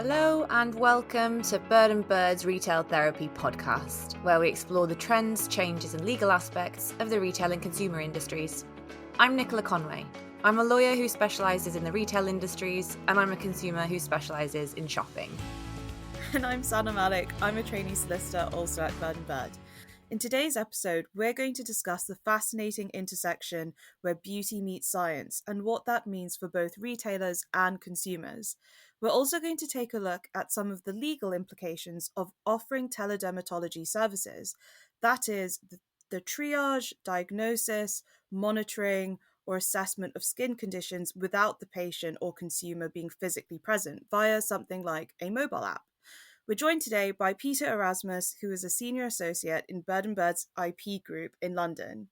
Hello and welcome to Bird and Bird's Retail Therapy podcast, where we explore the trends, changes and legal aspects of the retail and consumer industries. I'm Nicola Conway. I'm a lawyer who specialises in the retail industries, and I'm a consumer who specialises in shopping. And I'm Sana Malik. I'm a trainee solicitor also at Bird and Bird. In today's episode, we're going to discuss the fascinating intersection where beauty meets science and what that means for both retailers and consumers. We're also going to take a look at some of the legal implications of offering teledermatology services. That is, the triage, diagnosis, monitoring, or assessment of skin conditions without the patient or consumer being physically present via something like a mobile app. We're joined today by Pieter Erasmus, who is a senior associate in Bird and Bird's IP group in London.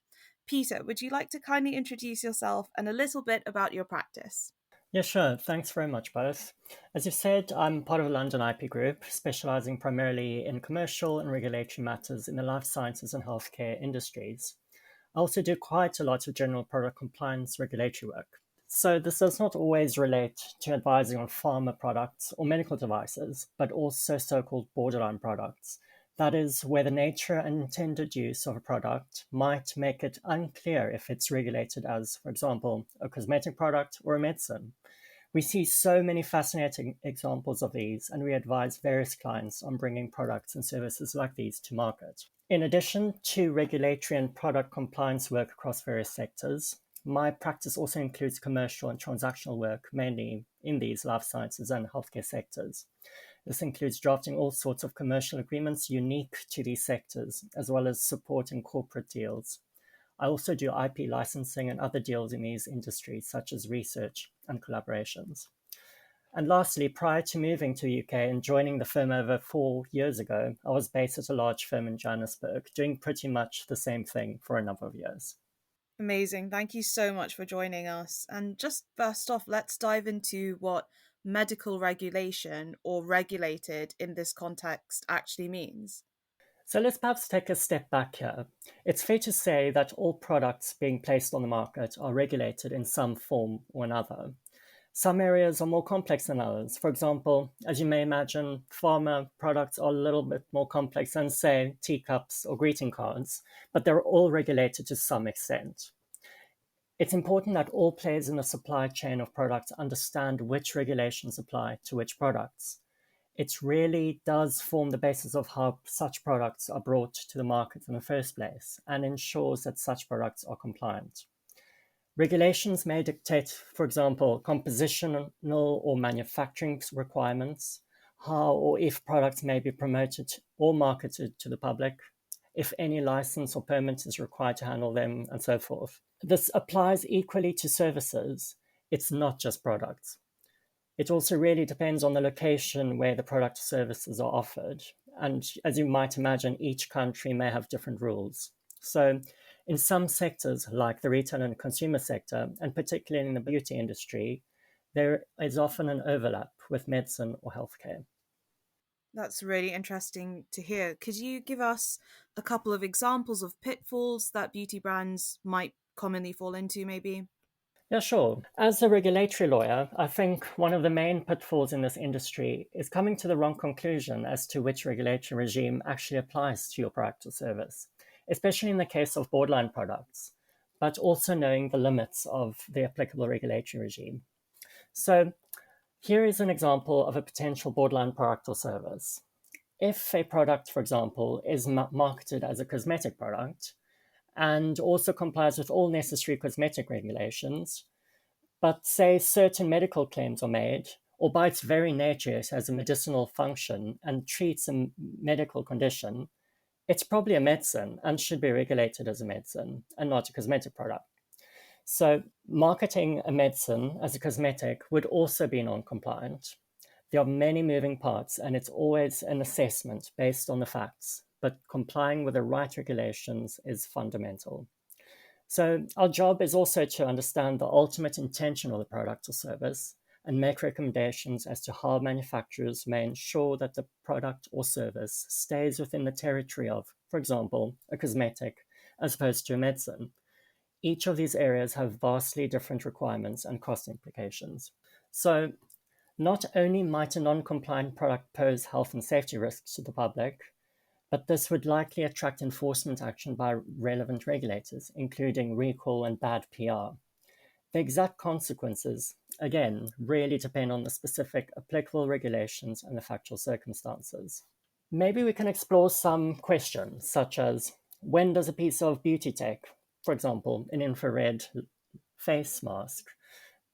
Pieter, would you like to kindly introduce yourself and a little bit about your practice? Yeah, sure. Thanks very much, both. As you've said, I'm part of a London IP group, specialising primarily in commercial and regulatory matters in the life sciences and healthcare industries. I also do quite a lot of general product compliance regulatory work. So this does not always relate to advising on pharma products or medical devices, but also so-called borderline products. That is, where the nature and intended use of a product might make it unclear if it's regulated as, for example, a cosmetic product or a medicine. We see so many fascinating examples of these, and we advise various clients on bringing products and services like these to market. In addition to regulatory and product compliance work across various sectors, my practice also includes commercial and transactional work, mainly in these life sciences and healthcare sectors. This includes drafting all sorts of commercial agreements unique to these sectors, as well as supporting corporate deals. I also do IP licensing and other deals in these industries, such as research and collaborations. And lastly, prior to moving to the UK and joining the firm over 4 years ago, I was based at a large firm in Johannesburg, doing pretty much the same thing for a number of years. Amazing. Thank you so much for joining us. And just first off, let's dive into what medical regulation or regulated in this context actually means. So let's perhaps take a step back here. It's fair to say that all products being placed on the market are regulated in some form or another. Some areas are more complex than others. For example, as you may imagine, pharma products are a little bit more complex than, say, teacups or greeting cards, but they're all regulated to some extent. It's important that all players in the supply chain of products understand which regulations apply to which products. It really does form the basis of how such products are brought to the market in the first place and ensures that such products are compliant. Regulations may dictate, for example, compositional or manufacturing requirements, how or if products may be promoted or marketed to the public, if any license or permit is required to handle them, and so forth. This applies equally to services. It's not just products. It also really depends on the location where the product or services are offered. And as you might imagine, each country may have different rules. So in some sectors, like the retail and consumer sector, and particularly in the beauty industry, there is often an overlap with medicine or healthcare. That's really interesting to hear. Could you give us a couple of examples of pitfalls that beauty brands might commonly fall into, maybe? Yeah, sure. As a regulatory lawyer, I think one of the main pitfalls in this industry is coming to the wrong conclusion as to which regulatory regime actually applies to your product or service, especially in the case of borderline products, but also knowing the limits of the applicable regulatory regime. So here is an example of a potential borderline product or service. If a product, for example, is marketed as a cosmetic product, and also complies with all necessary cosmetic regulations, but say certain medical claims are made, or by its very nature it has a medicinal function and treats a medical condition, it's probably a medicine and should be regulated as a medicine and not a cosmetic product. So marketing a medicine as a cosmetic would also be non-compliant. There are many moving parts, and it's always an assessment based on the facts, but complying with the right regulations is fundamental. So our job is also to understand the ultimate intention of the product or service and make recommendations as to how manufacturers may ensure that the product or service stays within the territory of, for example, a cosmetic as opposed to a medicine. Each of these areas have vastly different requirements and cost implications. So Not only might a non-compliant product pose health and safety risks to the public, but this would likely attract enforcement action by relevant regulators, including recall and bad PR. The exact consequences, again, really depend on the specific applicable regulations and the factual circumstances. Maybe we can explore some questions, such as when does a piece of beauty tech, for example, an infrared face mask,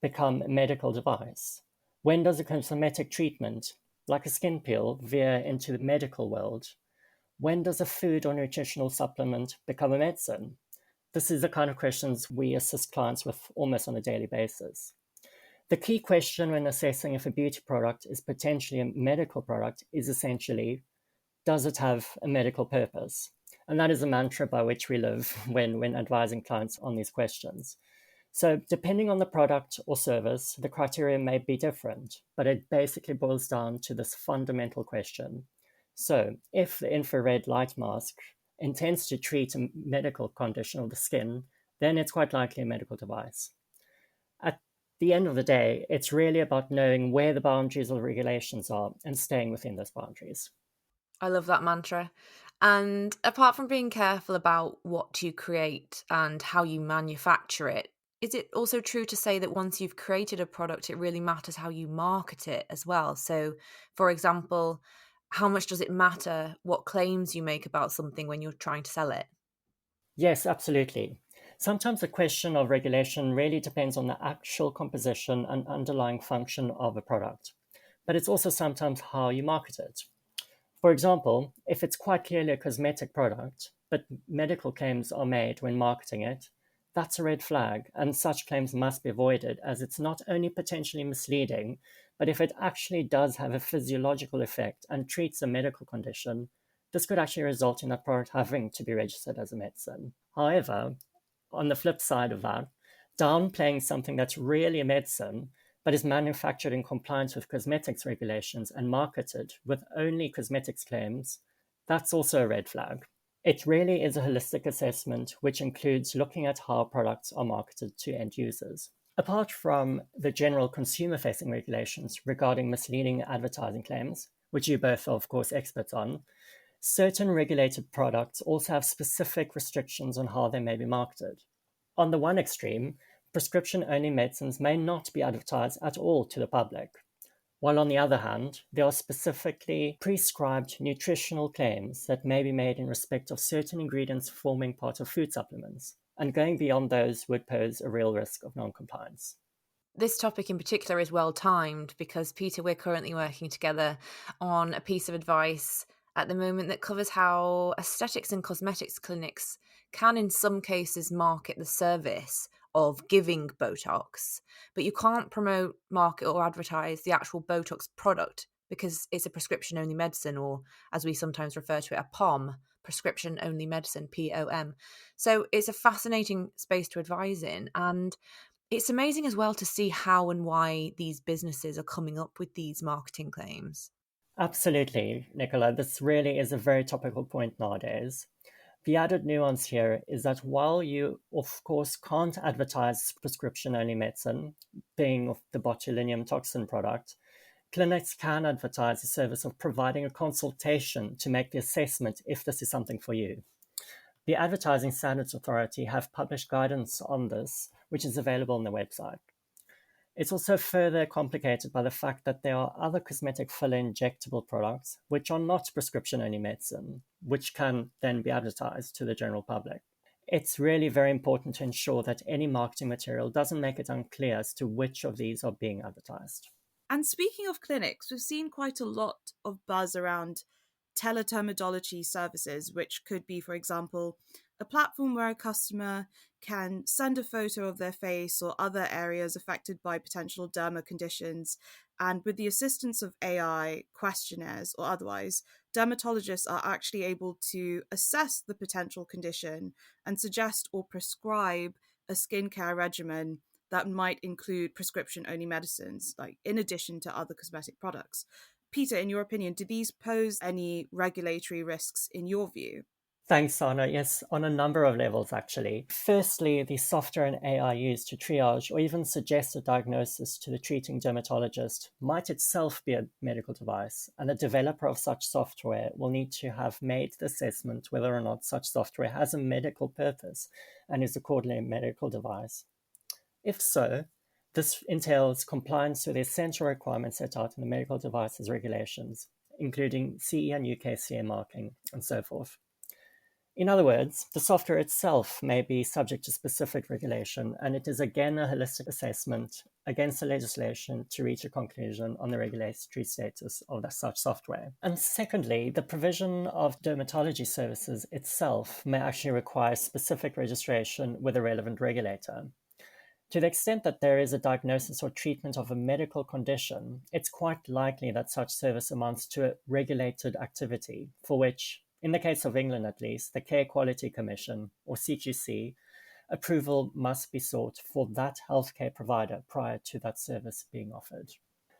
become a medical device? When does a cosmetic treatment, like a skin peel, veer into the medical world? When does a food or nutritional supplement become a medicine? This is the kind of questions we assist clients with almost on a daily basis. The key question when assessing if a beauty product is potentially a medical product is essentially, does it have a medical purpose? And that is a mantra by which we live when advising clients on these questions. So depending on the product or service, the criteria may be different, but it basically boils down to this fundamental question. So if the infrared light mask intends to treat a medical condition of the skin, then it's quite likely a medical device. At the end of the day, it's really about knowing where the boundaries of regulations are and staying within those boundaries. I love that mantra. And apart from being careful about what you create and how you manufacture it, is it also true to say that once you've created a product, it really matters how you market it as well? So, for example, how much does it matter what claims you make about something when you're trying to sell it? Yes, absolutely. Sometimes the question of regulation really depends on the actual composition and underlying function of a product, but it's also sometimes how you market it. For example, if it's quite clearly a cosmetic product, but medical claims are made when marketing it, that's a red flag, and such claims must be avoided as it's not only potentially misleading, but if it actually does have a physiological effect and treats a medical condition, this could actually result in that product having to be registered as a medicine. However, on the flip side of that, downplaying something that's really a medicine but is manufactured in compliance with cosmetics regulations and marketed with only cosmetics claims, that's also a red flag. It really is a holistic assessment, which includes looking at how products are marketed to end users. Apart from the general consumer-facing regulations regarding misleading advertising claims, which you both are, of course, experts on, certain regulated products also have specific restrictions on how they may be marketed. On the one extreme, prescription-only medicines may not be advertised at all to the public, while on the other hand, there are specifically prescribed nutritional claims that may be made in respect of certain ingredients forming part of food supplements, and going beyond those would pose a real risk of non-compliance. This topic in particular is well timed because, Peter, we're currently working together on a piece of advice at the moment that covers how aesthetics and cosmetics clinics can, in some cases, market the service of giving Botox, but you can't promote, market, or advertise the actual Botox product because it's a prescription only medicine, or as we sometimes refer to it, a POM, prescription only medicine, POM. So it's a fascinating space to advise in. And it's amazing as well to see how and why these businesses are coming up with these marketing claims. Absolutely, Nicola. This really is a very topical point nowadays. The added nuance here is that while you, of course, can't advertise prescription-only medicine, being of the botulinum toxin product, clinics can advertise the service of providing a consultation to make the assessment if this is something for you. The Advertising Standards Authority have published guidance on this, which is available on their website. It's also further complicated by the fact that there are other cosmetic filler injectable products which are not prescription-only medicine, which can then be advertised to the general public. It's really very important to ensure that any marketing material doesn't make it unclear as to which of these are being advertised. And speaking of clinics, we've seen quite a lot of buzz around teledermatology services, which could be, for example, a platform where a customer can send a photo of their face or other areas affected by potential derma conditions. And with the assistance of AI, questionnaires, or otherwise, dermatologists are actually able to assess the potential condition and suggest or prescribe a skincare regimen that might include prescription-only medicines, like in addition to other cosmetic products. Peter, in your opinion, do these pose any regulatory risks in your view? Thanks, Sana. Yes, on a number of levels, actually. Firstly, the software and AI used to triage or even suggest a diagnosis to the treating dermatologist might itself be a medical device, and the developer of such software will need to have made the assessment whether or not such software has a medical purpose and is accordingly a medical device. If so, this entails compliance with the essential requirements set out in the medical devices regulations, including CE and UKCA marking, and so forth. In other words, the software itself may be subject to specific regulation, and it is again a holistic assessment against the legislation to reach a conclusion on the regulatory status of such software. And secondly, the provision of dermatology services itself may actually require specific registration with a relevant regulator. To the extent that there is a diagnosis or treatment of a medical condition, it's quite likely that such service amounts to a regulated activity for which, in the case of England at least, the Care Quality Commission, or CQC, approval must be sought for that healthcare provider prior to that service being offered.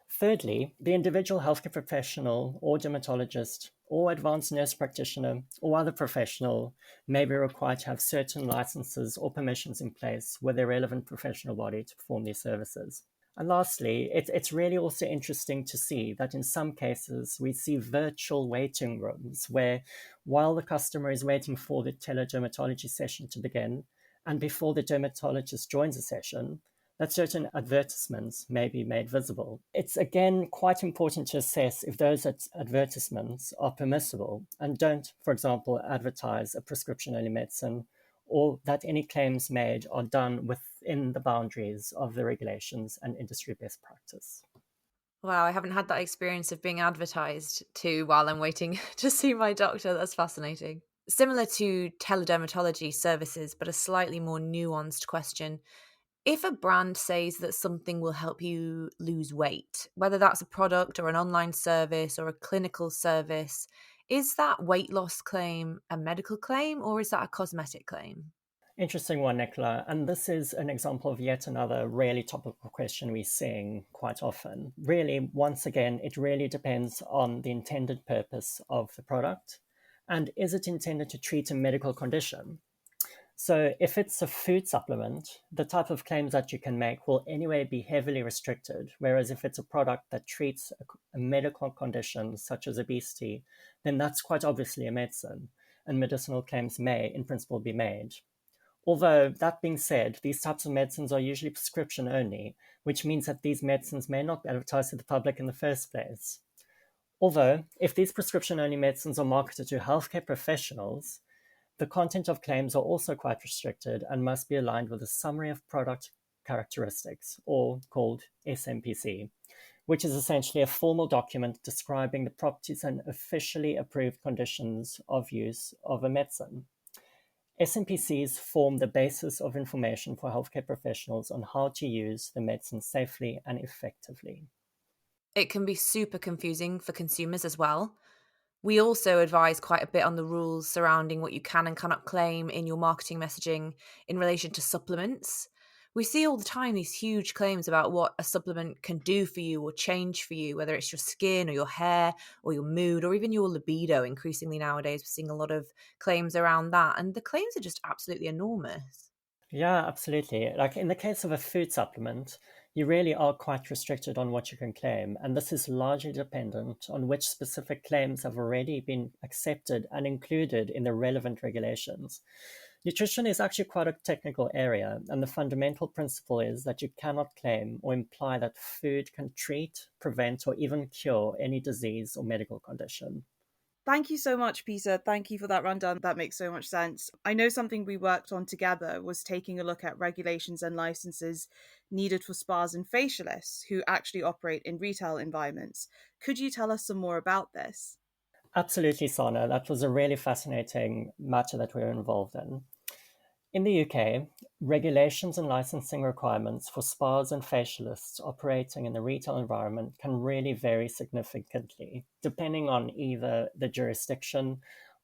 Thirdly, the individual healthcare professional or dermatologist or advanced nurse practitioner or other professional may be required to have certain licenses or permissions in place with a relevant professional body to perform these services. And lastly, it's really also interesting to see that in some cases we see virtual waiting rooms where, while the customer is waiting for the teledermatology session to begin and before the dermatologist joins the session, that certain advertisements may be made visible. It's again quite important to assess if those advertisements are permissible and don't, for example, advertise a prescription-only medicine, or that any claims made are done within the boundaries of the regulations and industry best practice. Wow, I haven't had that experience of being advertised to while I'm waiting to see my doctor. That's fascinating. Similar to teledermatology services, but a slightly more nuanced question. If a brand says that something will help you lose weight, whether that's a product or an online service or a clinical service, is that weight loss claim a medical claim or is that a cosmetic claim? Interesting one, Nicola. And this is an example of yet another really topical question we're seeing quite often. Really, once again, it really depends on the intended purpose of the product. And is it intended to treat a medical condition? So if it's a food supplement, the type of claims that you can make will anyway be heavily restricted. Whereas if it's a product that treats a medical condition such as obesity, then that's quite obviously a medicine, and medicinal claims may, in principle, be made. Although, that being said, these types of medicines are usually prescription only, which means that these medicines may not be advertised to the public in the first place. Although, if these prescription-only medicines are marketed to healthcare professionals, the content of claims are also quite restricted and must be aligned with a summary of product characteristics, or called SMPC, which is essentially a formal document describing the properties and officially approved conditions of use of a medicine. SMPCs form the basis of information for healthcare professionals on how to use the medicine safely and effectively. It can be super confusing for consumers as well. We also advise quite a bit on the rules surrounding what you can and cannot claim in your marketing messaging in relation to supplements. We see all the time these huge claims about what a supplement can do for you or change for you, whether it's your skin or your hair or your mood or even your libido. Increasingly nowadays, we're seeing a lot of claims around that, and the claims are just absolutely enormous. Yeah, absolutely. Like in the case of a food supplement, you really are quite restricted on what you can claim, and this is largely dependent on which specific claims have already been accepted and included in the relevant regulations. Nutrition is actually quite a technical area, and the fundamental principle is that you cannot claim or imply that food can treat, prevent, or even cure any disease or medical condition. Thank you so much, Peter. Thank you for that rundown. That makes so much sense. I know something we worked on together was taking a look at regulations and licenses needed for spas and facialists who actually operate in retail environments. Could you tell us some more about this? Absolutely, Sana. That was a really fascinating matter that we were involved in. In the UK, regulations and licensing requirements for spas and facialists operating in the retail environment can really vary significantly, depending on either the jurisdiction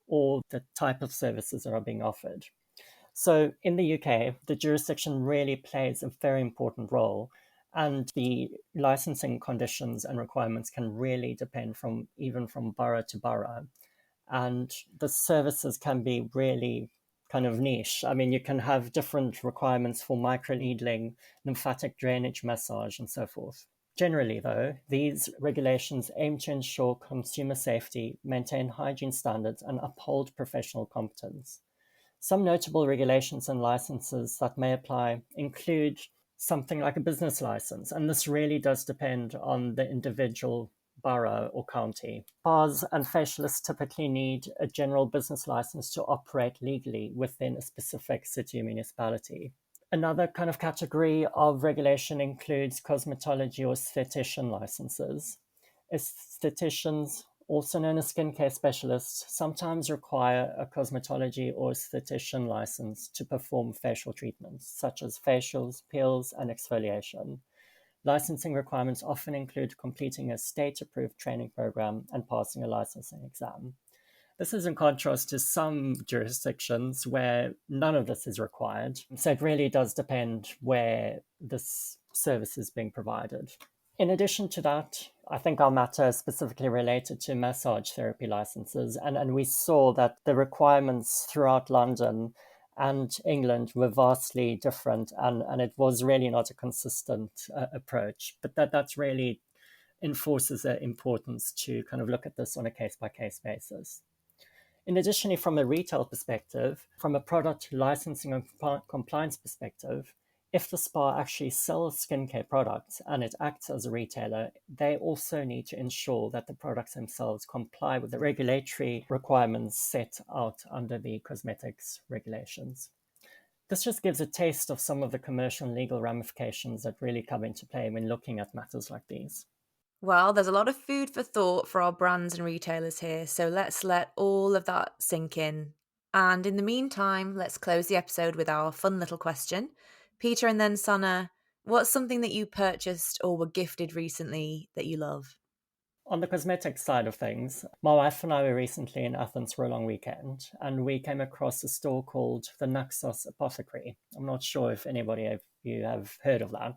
or the type of services that are being offered. So in the UK, the jurisdiction really plays a very important role, and the licensing conditions and requirements can really depend from even from borough to borough. And the services can be really kind of niche. I mean, you can have different requirements for microneedling, lymphatic drainage massage, and so forth. Generally, though, these regulations aim to ensure consumer safety, maintain hygiene standards, and uphold professional competence. Some notable regulations and licenses that may apply include something like a business license, and this really does depend on the individual borough or county. Spas and facialists typically need a general business license to operate legally within a specific city or municipality. Another kind of category of regulation includes cosmetology or esthetician licenses. Estheticians, also known as skincare specialists, sometimes require a cosmetology or esthetician license to perform facial treatments, such as facials, peels, and exfoliation. Licensing requirements often include completing a state-approved training program and passing a licensing exam. This is in contrast to some jurisdictions where none of this is required. So it really does depend where this service is being provided. In addition to that, I think our matter is specifically related to massage therapy licenses, and we saw that the requirements throughout London and England were vastly different, and it was really not a consistent approach. But that's really enforces the importance to kind of look at this on a case-by-case basis. In addition, from a retail perspective, from a product licensing and compliance perspective, if the spa actually sells skincare products and it acts as a retailer, they also need to ensure that the products themselves comply with the regulatory requirements set out under the cosmetics regulations. This just gives a taste of some of the commercial and legal ramifications that really come into play when looking at matters like these. Well, there's a lot of food for thought for our brands and retailers here, so let's let all of that sink in. And in the meantime, let's close the episode with our fun little question. Peter and then Sana, what's something that you purchased or were gifted recently that you love? On the cosmetics side of things, my wife and I were recently in Athens for a long weekend, and we came across a store called the Naxos Apothecary. I'm not sure if anybody of you have heard of that.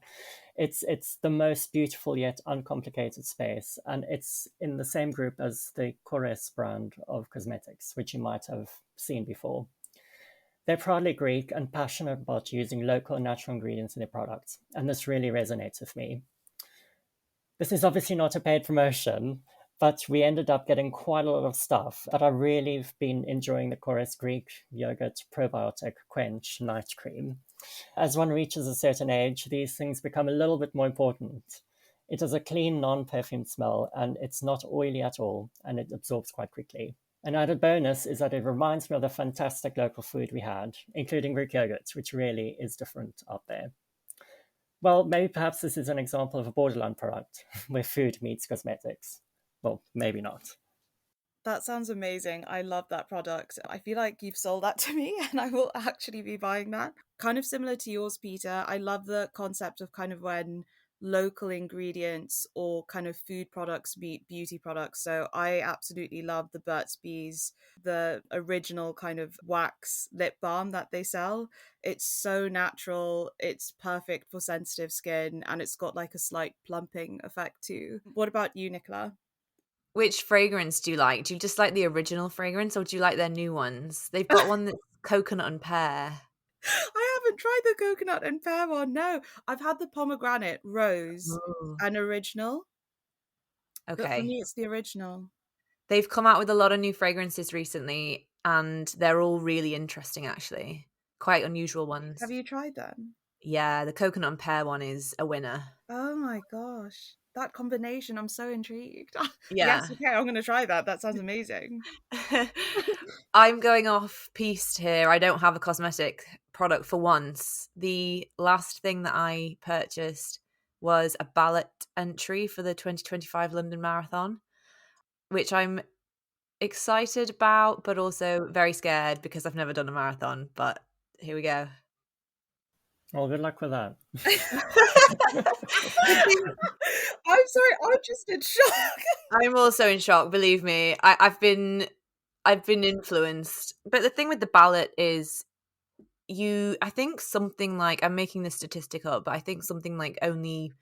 It's the most beautiful yet uncomplicated space, and it's in the same group as the Kores brand of cosmetics, which you might have seen before. They're proudly Greek and passionate about using local and natural ingredients in their products, and this really resonates with me. This is obviously not a paid promotion, but we ended up getting quite a lot of stuff. But I really have been enjoying the Kores Greek yogurt probiotic quench night cream. As one reaches a certain age, these things become a little bit more important. It has a clean, non-perfumed smell, and it's not oily at all, and it absorbs quite quickly. An added bonus is that it reminds me of the fantastic local food we had, including Greek yogurt, which really is different out there. Well, maybe perhaps this is an example of a borderline product where food meets cosmetics. Well, maybe not. That sounds amazing. I love that product. I feel like you've sold that to me and I will actually be buying that. Kind of similar to yours, Peter. I love the concept of kind of when local ingredients or kind of food products meet beauty products. So I absolutely love the Burt's Bees, the original kind of wax lip balm that they sell. It's so natural, it's perfect for sensitive skin, and it's got like a slight plumping effect too. What about you, Nicola? Which fragrance do you like? Do you just like the original fragrance or do you like their new ones? They've got one that's coconut and pear. I haven't tried the coconut and pear one. No, I've had the pomegranate, rose, Ooh. and original. But for Okay. me, it's the original. They've come out with a lot of new fragrances recently and they're all really interesting actually. Quite unusual Have ones. you tried them? Yeah, the coconut and pear one is a winner. Oh my gosh. That combination, I'm so intrigued. Yes, Yeah. okay, I'm going to try that. That sounds amazing. I'm going off piste here. I don't have a cosmetic product for once. The last thing that I purchased was a ballot entry for the 2025 London Marathon, which I'm excited about, but also very scared because I've never done a marathon. But here we go. Well, good luck with that. The thing, I'm sorry, I'm just in shock. I'm also in shock. Believe me, I've been influenced. But the thing with the ballot is I think something like, I'm making this statistic up, but I think something like only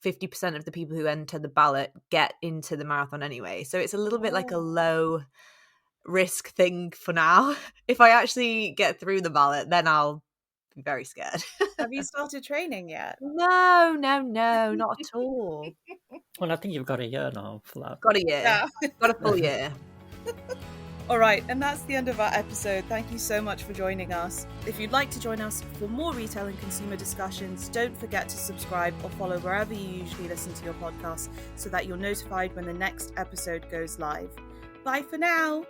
50% of the people who enter the ballot get into the marathon anyway. So it's a little bit like a Oh. low risk thing for now. If I actually get through the ballot, then I'll be very scared. Have you started training yet? No, not at all. Well, I think you've got a year now for that. Got a year. Yeah. Got a full year. All right, and that's the end of our episode. Thank you so much for joining us. If you'd like to join us for more retail and consumer discussions, don't forget to subscribe or follow wherever you usually listen to your podcasts so that you're notified when the next episode goes live. Bye for now.